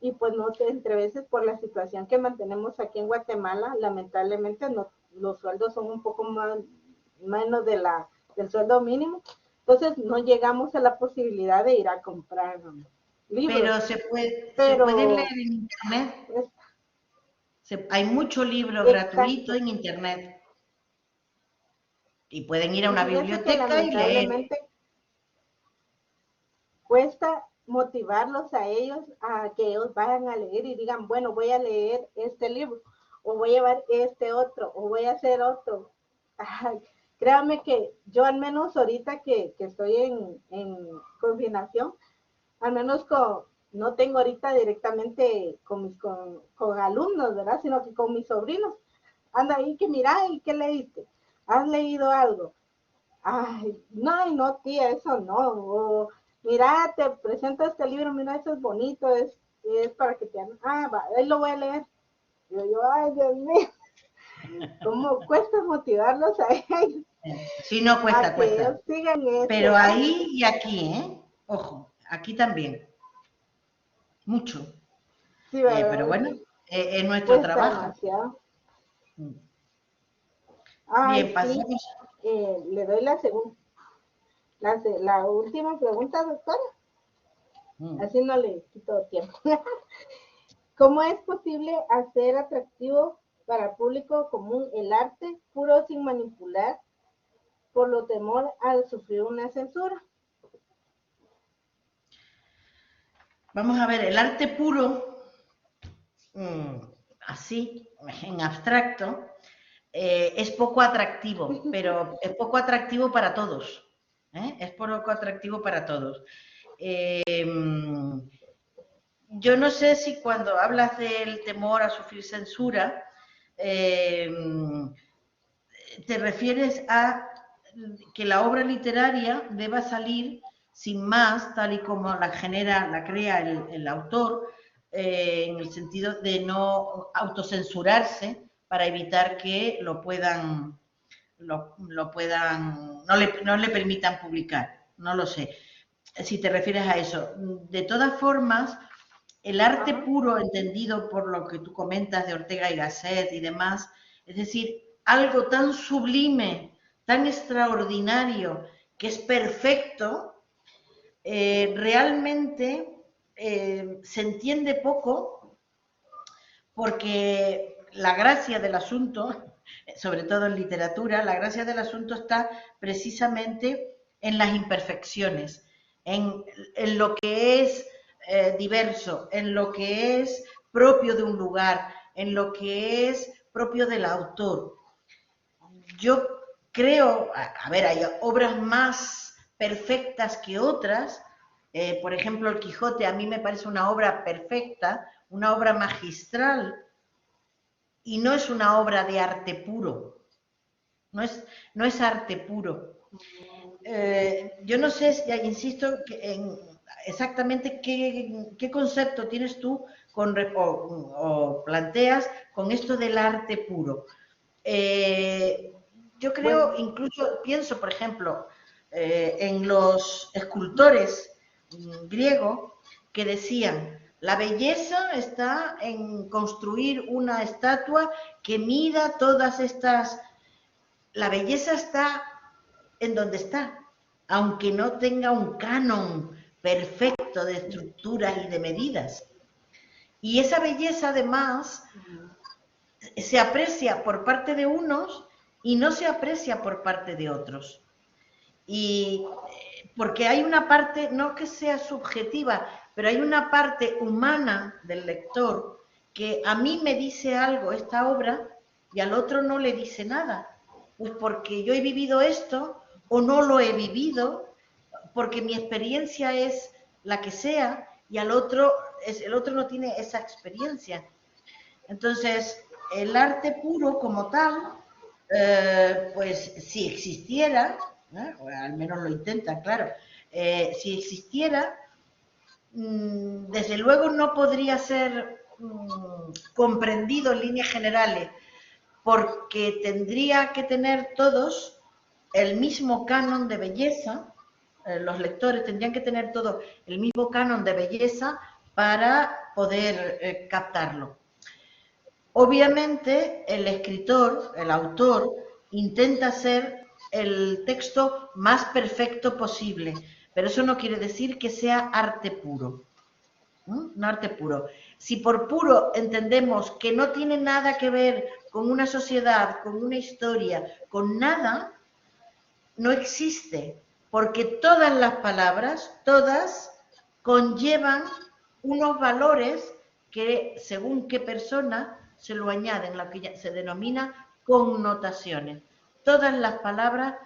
Speaker 2: Y pues no sé, entre veces por la situación que mantenemos aquí en Guatemala, lamentablemente no, los sueldos son un poco más, menos del sueldo mínimo, entonces no llegamos a la posibilidad de ir a comprar libros,
Speaker 1: Pero se puede
Speaker 2: pero
Speaker 1: leer en internet.
Speaker 2: es
Speaker 1: Hay mucho libro gratuito
Speaker 2: exacto.
Speaker 1: en internet. Y pueden ir a
Speaker 2: Y
Speaker 1: una
Speaker 2: fíjese que
Speaker 1: biblioteca y leer.
Speaker 2: lamentablemente cuesta motivarlos a ellos a que ellos vayan a leer y digan, bueno, voy a leer este libro, o voy a llevar este otro, o voy a hacer otro. Ay, créanme que yo al menos ahorita que estoy en confinación, al menos no tengo ahorita directamente con alumnos, ¿verdad? Sino que con mis sobrinos. Anda ahí que mira, ¿y qué leíste? ¿Has leído algo? Ay, no, tía, eso no. O, mira, te presento este libro, mira, eso es bonito, es para que te... va, ahí lo voy a leer. Ay, Dios mío, ¿cómo cuesta motivarlos a ellos?
Speaker 1: Sí, no,
Speaker 2: A
Speaker 1: cuesta,
Speaker 2: que
Speaker 1: cuesta.
Speaker 2: ellos sigan eso,
Speaker 1: Pero
Speaker 2: ¿verdad?
Speaker 1: ahí y aquí, ¿eh? Ojo, aquí también. Mucho.
Speaker 2: Sí, ¿verdad?
Speaker 1: Pero bueno, es nuestro
Speaker 2: Cuesta
Speaker 1: trabajo.
Speaker 2: demasiado.
Speaker 1: Mm.
Speaker 2: Ay,
Speaker 1: Bien,
Speaker 2: sí,
Speaker 1: pasamos.
Speaker 2: le doy la segunda, la última pregunta, doctora.
Speaker 1: Mm.
Speaker 2: Así no le quito tiempo. ¿Cómo es posible hacer atractivo para el público común el arte puro sin manipular por lo temor al sufrir una censura?
Speaker 1: Vamos a ver, el arte puro, mm, así, en abstracto, es poco atractivo, pero es poco atractivo para todos. Es poco atractivo para todos. Yo no sé si cuando hablas del temor a sufrir censura, eh, te refieres a que la obra literaria deba salir sin más, tal y como la genera, la crea el autor, en el sentido de no autocensurarse para evitar que no le permitan publicar. No lo sé. Si te refieres a eso. De todas formas, el arte
Speaker 2: Ajá.
Speaker 1: puro, entendido por lo que tú comentas de Ortega y Gasset y demás, es decir, algo tan sublime, tan extraordinario, que es perfecto, realmente se entiende poco porque la gracia del asunto, sobre todo en literatura, la gracia del asunto está precisamente en las imperfecciones, en lo que es diverso, en lo que es propio de un lugar, en lo que es propio del autor. Yo creo, a ver, hay obras más perfectas que otras. Por ejemplo, El Quijote a mí me parece una obra perfecta, una obra magistral, y no es una obra de arte puro, no es arte puro. Yo no sé, insisto, exactamente qué concepto tienes tú o planteas con esto del arte puro. Yo creo,
Speaker 2: Bueno,
Speaker 1: incluso pienso, por ejemplo, en los escultores griegos que decían, la belleza está en construir una estatua que mida todas estas... La belleza está en donde está, aunque no tenga un canon perfecto de estructuras y de medidas. Y esa belleza, además, se aprecia por parte de unos y no se aprecia por parte de otros. Y porque hay una parte, no que sea subjetiva, pero hay una parte humana del lector que a mí me dice algo esta obra y al otro no le dice nada. Pues porque yo he vivido esto o no lo he vivido, porque mi experiencia es la que sea y el otro no tiene esa experiencia. Entonces, el arte puro como tal, pues si existiera, o al menos lo intenta, claro, si existiera, desde luego no podría ser comprendido en líneas generales, porque tendría que tener todos el mismo canon de belleza, los lectores tendrían que tener todos el mismo canon de belleza para poder captarlo. Obviamente, el escritor, el autor, intenta hacer el texto más perfecto posible, pero eso no quiere decir que sea arte puro. No arte puro. Si por puro entendemos que no tiene nada que ver con una sociedad, con una historia, con nada, no existe, porque todas las palabras, todas, conllevan unos valores que según qué persona se lo añaden, lo que se denomina connotaciones. Todas las palabras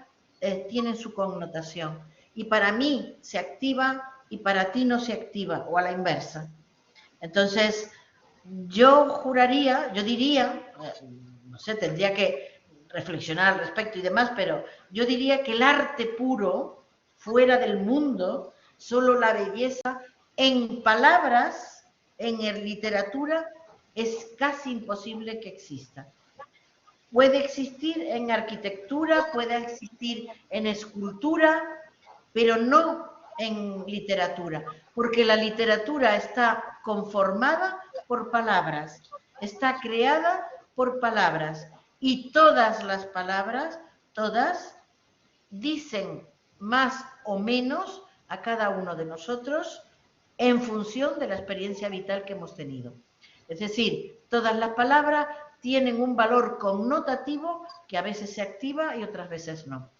Speaker 1: tienen su connotación y para mí se activa y para ti no se activa, o a la inversa. Entonces, yo juraría, yo diría, no sé, tendría que reflexionar al respecto y demás, pero yo diría que el arte puro, fuera del mundo, solo la belleza, en palabras, en literatura, es casi imposible que exista. Puede existir en arquitectura, puede existir en escultura, pero no en literatura, porque la literatura está conformada por palabras, está creada por palabras y todas las palabras, todas, dicen más o menos a cada uno de nosotros en función de la experiencia vital que hemos tenido. Es decir, todas las palabras tienen un valor connotativo que a veces se activa y otras veces no.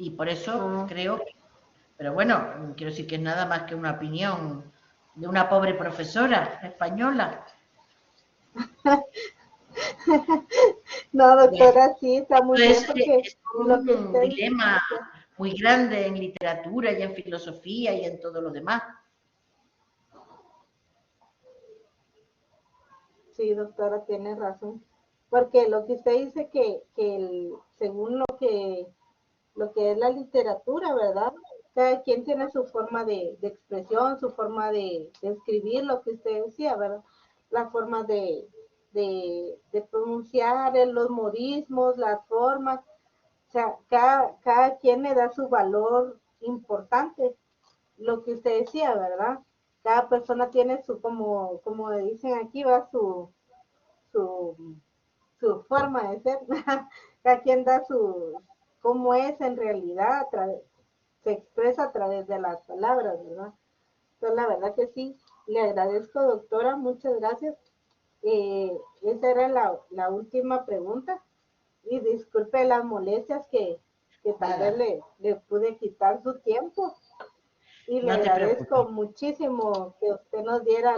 Speaker 1: Y por eso creo, pero bueno, quiero decir que es nada más que una opinión de una pobre profesora española.
Speaker 2: no, doctora, sí, está muy bien porque
Speaker 1: Es
Speaker 2: lo que
Speaker 1: un
Speaker 2: usted
Speaker 1: dilema
Speaker 2: dice,
Speaker 1: muy grande en literatura y en filosofía y en todo lo demás.
Speaker 2: sí, doctora, tiene razón. Porque lo que usted dice según lo que es la literatura, ¿verdad? Cada quien tiene su forma de expresión, su forma de escribir, lo que usted decía, ¿verdad? La forma de pronunciar, los modismos, las formas. O sea, cada quien le da su valor importante, lo que usted decía, ¿verdad? Cada persona tiene su, como dicen aquí, va su, su forma de ser. Cada quien da cómo es en realidad, se expresa a través de las palabras, ¿verdad? Entonces, la verdad que sí, le agradezco, doctora, muchas gracias. Esa era la última pregunta. Y disculpe las molestias que tal vez le pude quitar su tiempo. Y le
Speaker 1: No te
Speaker 2: agradezco
Speaker 1: preocupes.
Speaker 2: muchísimo que usted nos diera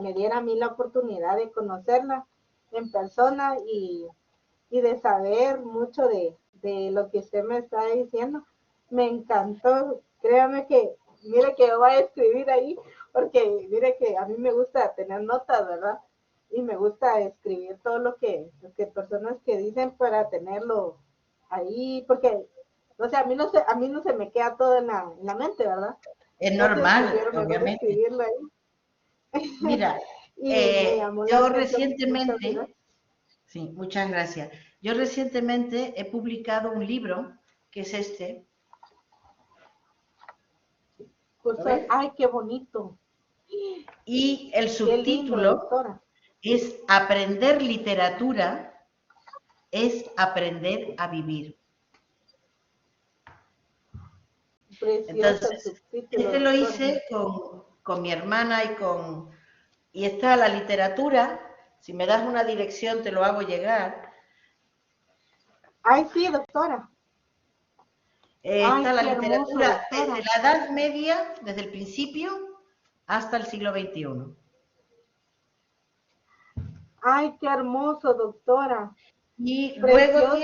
Speaker 2: me diera a mí la oportunidad de conocerla en persona y de saber mucho de lo que usted me está diciendo. Me encantó. Créame que, mire que yo voy a escribir ahí, porque mire que a mí me gusta tener notas, ¿verdad? Y me gusta escribir todo lo que personas que dicen para tenerlo ahí, porque, o sea, a mí no se me queda todo en la mente, ¿verdad?
Speaker 1: Es
Speaker 2: Entonces
Speaker 1: normal,
Speaker 2: prefiero mejor
Speaker 1: obviamente.
Speaker 2: escribirlo ahí.
Speaker 1: Mira,
Speaker 2: Y me llamó la
Speaker 1: yo
Speaker 2: atención. Muchas
Speaker 1: recientemente,
Speaker 2: gracias.
Speaker 1: sí, muchas gracias. Yo recientemente he publicado un libro, que es este, ¿lo ves?
Speaker 2: Ay, qué bonito.
Speaker 1: Y el
Speaker 2: Qué lindo,
Speaker 1: subtítulo
Speaker 2: doctora.
Speaker 1: es Aprender literatura es aprender a vivir.
Speaker 2: Precioso el
Speaker 1: Entonces,
Speaker 2: subtítulo,
Speaker 1: este lo
Speaker 2: doctora.
Speaker 1: hice con mi hermana y está la literatura. Si me das una dirección te lo hago llegar.
Speaker 2: Ay, sí, doctora. Ay,
Speaker 1: Está la
Speaker 2: qué hermoso,
Speaker 1: literatura desde
Speaker 2: doctora.
Speaker 1: la Edad Media, desde el principio, hasta el siglo XXI.
Speaker 2: Ay, qué hermoso, doctora.
Speaker 1: Y
Speaker 2: Precioso.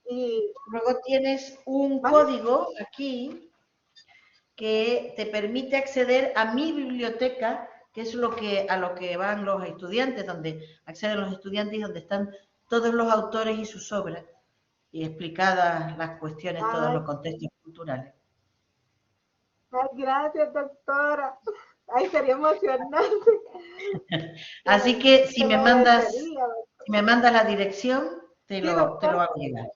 Speaker 2: Y,
Speaker 1: luego tienes un
Speaker 2: ¿vale?
Speaker 1: código aquí que te permite acceder a mi biblioteca, que es a lo que van los estudiantes, donde acceden los estudiantes y donde están todos los autores y sus obras, y explicadas las cuestiones, todos
Speaker 2: Ay,
Speaker 1: los contextos culturales.
Speaker 2: ay, gracias, doctora. Ay, sería emocionante.
Speaker 1: Así que
Speaker 2: Se lo agradecería.
Speaker 1: si me mandas la dirección,
Speaker 2: Sí,
Speaker 1: te lo
Speaker 2: doctora.
Speaker 1: hago llegar.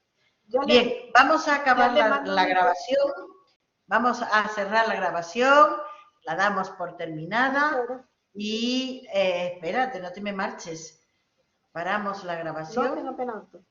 Speaker 2: Yo le,
Speaker 1: Bien, vamos a
Speaker 2: yo
Speaker 1: acabar
Speaker 2: le mando
Speaker 1: la
Speaker 2: mi...
Speaker 1: grabación, vamos a cerrar la grabación, la damos por
Speaker 2: Muchas
Speaker 1: terminada
Speaker 2: gracias.
Speaker 1: y espérate, no te me marches. Paramos la
Speaker 2: No
Speaker 1: grabación
Speaker 2: tengo pena, doctora.